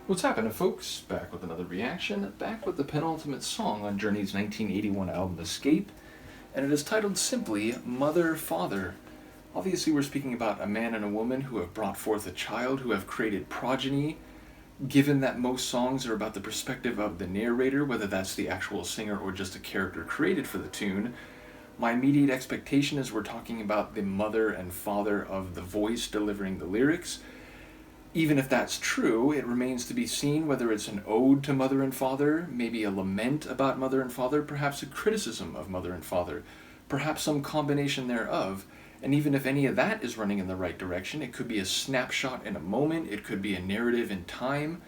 What's happening, folks? Back with another reaction, back with the penultimate song on Journey's 1981 album Escape, and it is titled simply Mother, Father. Obviously, we're speaking about a man and a woman who have brought forth a child, who have created progeny. Given that most songs are about the perspective of the narrator, whether that's the actual singer or just a character created for the tune, my immediate expectation is we're talking about the mother and father of the voice delivering the lyrics. Even if that's true, it remains to be seen whether it's an ode to mother and father, maybe a lament about mother and father, perhaps a criticism of mother and father, perhaps some combination thereof. And even if any of that is running in the right direction, it could be a snapshot in a moment, it could be a narrative in time.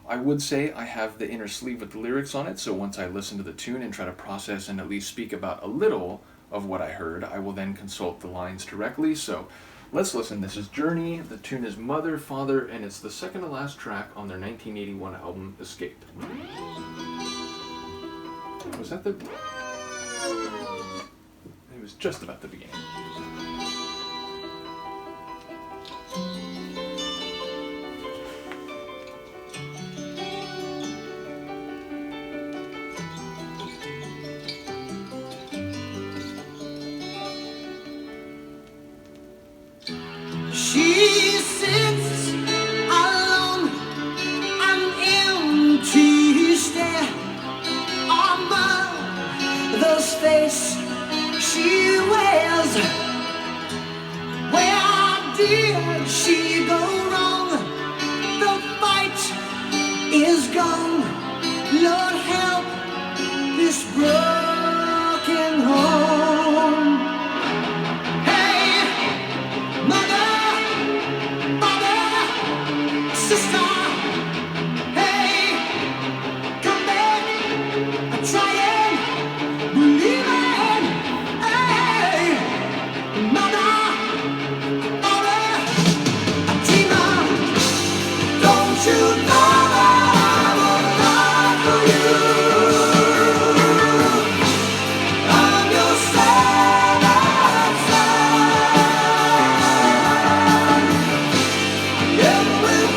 I would say I have the inner sleeve with the lyrics on it, so once I listen to the tune and try to process and at least speak about a little of what I heard, I will then consult the lines directly. So let's listen. This is Journey. The tune is Mother, Father, and it's the second to last track on their 1981 album, Escape. Was that the... It was just about the beginning. She sits alone, an empty stare on mother's face she wears. Where did she go wrong? The fight is gone. Lord, help this broken home. Sister, hey, come back, I'm trying, believing, hey, mother, father, a dreamer, don't you know I will die for you, I'm your sad son, and with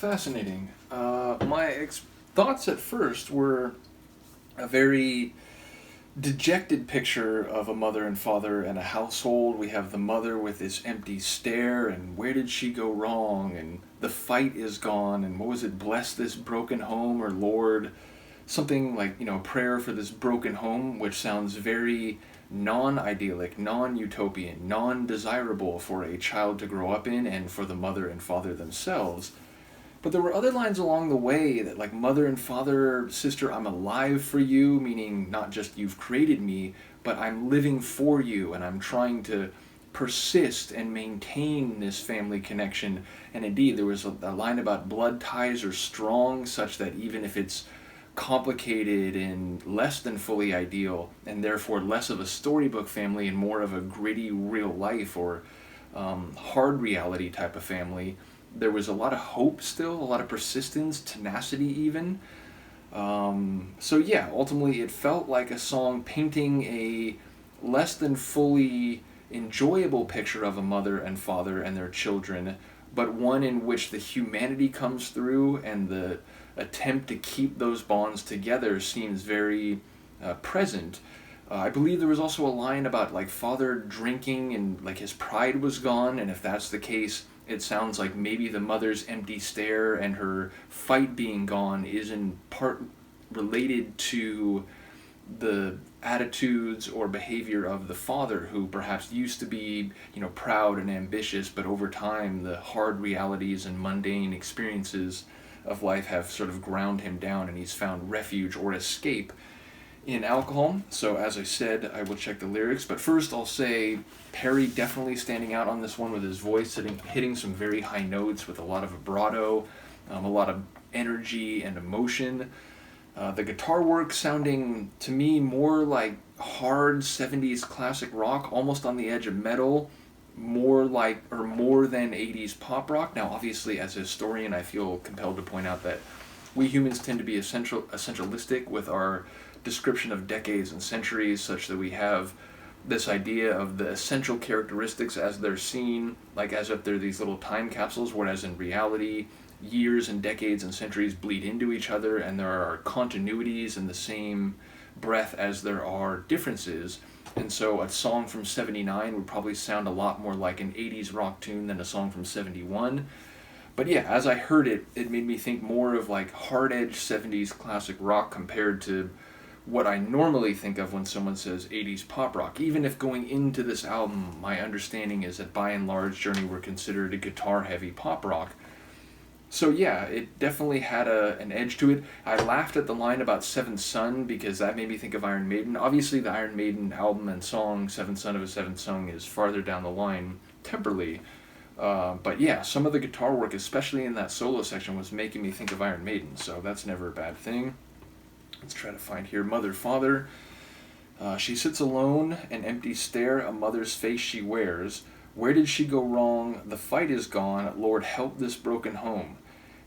fascinating. My thoughts at first were a very dejected picture of a mother and father and a household. We have the mother with this empty stare, and where did she go wrong? And the fight is gone, and what was it? Bless this broken home, or Lord, something like, prayer for this broken home, which sounds very non-idyllic, non-utopian, non-desirable for a child to grow up in and for the mother and father themselves. But there were other lines along the way that, like, mother and father, sister, I'm alive for you, meaning not just you've created me, but I'm living for you, and I'm trying to persist and maintain this family connection. And indeed, there was a line about blood ties are strong, such that even if it's complicated and less than fully ideal, and therefore less of a storybook family and more of a gritty real life or hard reality type of family, there was a lot of hope still, a lot of persistence, tenacity even. So yeah, ultimately it felt like a song painting a less than fully enjoyable picture of a mother and father and their children, but one in which the humanity comes through and the attempt to keep those bonds together seems very present. I believe there was also a line about, like, father drinking and, like, his pride was gone, and if that's the case, it sounds like maybe the mother's empty stare and her fight being gone is in part related to the attitudes or behavior of the father, who perhaps used to be, proud and ambitious, but over time the hard realities and mundane experiences of life have sort of ground him down, and he's found refuge or escape in alcohol. So as I said, I will check the lyrics, but first I'll say Perry definitely standing out on this one with his voice hitting some very high notes with a lot of vibrato, a lot of energy and emotion. The guitar work sounding to me more like hard 70s classic rock, almost on the edge of metal, more than 80s pop rock. Now obviously, as a historian, I feel compelled to point out that we humans tend to be essentialistic with our description of decades and centuries, such that we have this idea of the essential characteristics as they're seen, like as if they're these little time capsules, whereas in reality, years and decades and centuries bleed into each other, and there are continuities in the same breath as there are differences. And so a song from 79 would probably sound a lot more like an 80s rock tune than a song from 71. But yeah, as I heard it, it made me think more of like hard-edged 70s classic rock compared to what I normally think of when someone says 80s pop rock. Even if going into this album, my understanding is that by and large Journey were considered a guitar-heavy pop rock. So yeah, it definitely had an edge to it. I laughed at the line about Seventh Son because that made me think of Iron Maiden. Obviously the Iron Maiden album and song, Seventh Son of a Seventh Son, is farther down the line temporally. But yeah, some of the guitar work, especially in that solo section, was making me think of Iron Maiden, so that's never a bad thing. Let's try to find here. Mother, Father. She sits alone, an empty stare, a mother's face she wears. Where did she go wrong? The fight is gone. Lord, help this broken home.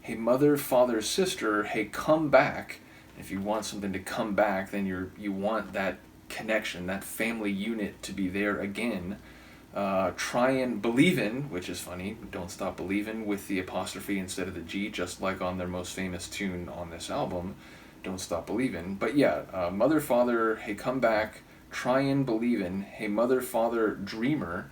Hey, mother, father, sister, hey, come back. If you want something to come back, then you want that connection, that family unit to be there again. Try and believe in, which is funny, Don't Stop Believin' with the apostrophe instead of the G, just like on their most famous tune on this album, Don't Stop Believin'. But yeah, mother, father, hey, come back, try and believe in, hey, mother, father, dreamer.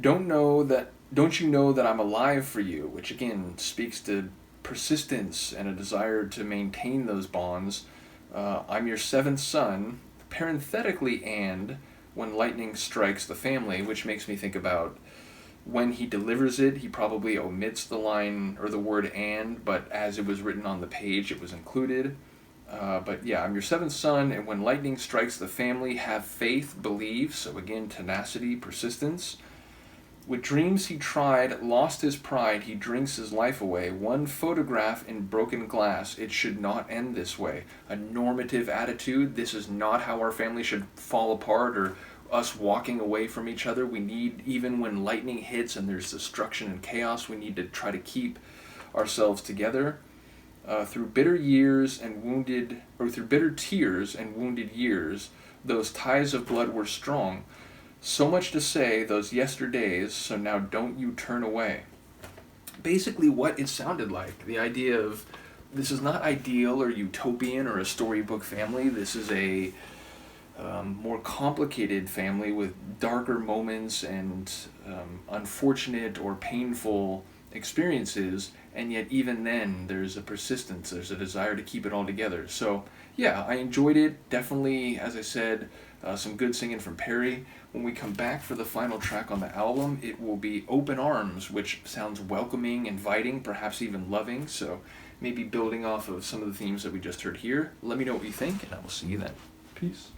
Don't you know that I'm alive for you, which again speaks to persistence and a desire to maintain those bonds. I'm your seventh son, parenthetically, and when lightning strikes the family, which makes me think about when he delivers it, he probably omits the line or the word and, but as it was written on the page, it was included. But yeah, I'm your seventh son, and when lightning strikes the family, have faith, believe, so again, tenacity, persistence. With dreams he tried, lost his pride, he drinks his life away. One photograph in broken glass, it should not end this way. A normative attitude, this is not how our family should fall apart or us walking away from each other. We need, even when lightning hits and there's destruction and chaos, we need to try to keep ourselves together. Through bitter tears and wounded years, those ties of blood were strong. So much to say, those yesterdays, so now don't you turn away. basically what it sounded like. The idea of this is not ideal or utopian or a storybook family. This is a more complicated family with darker moments and unfortunate or painful experiences, and yet even then there's a persistence, there's a desire to keep it all together. So yeah, I enjoyed it. Definitely, as I said, some good singing from Perry. When we come back for the final track on the album, it will be Open Arms, which sounds welcoming, inviting, perhaps even loving. So maybe building off of some of the themes that we just heard here. Let me know what you think, and I will see you then. Peace.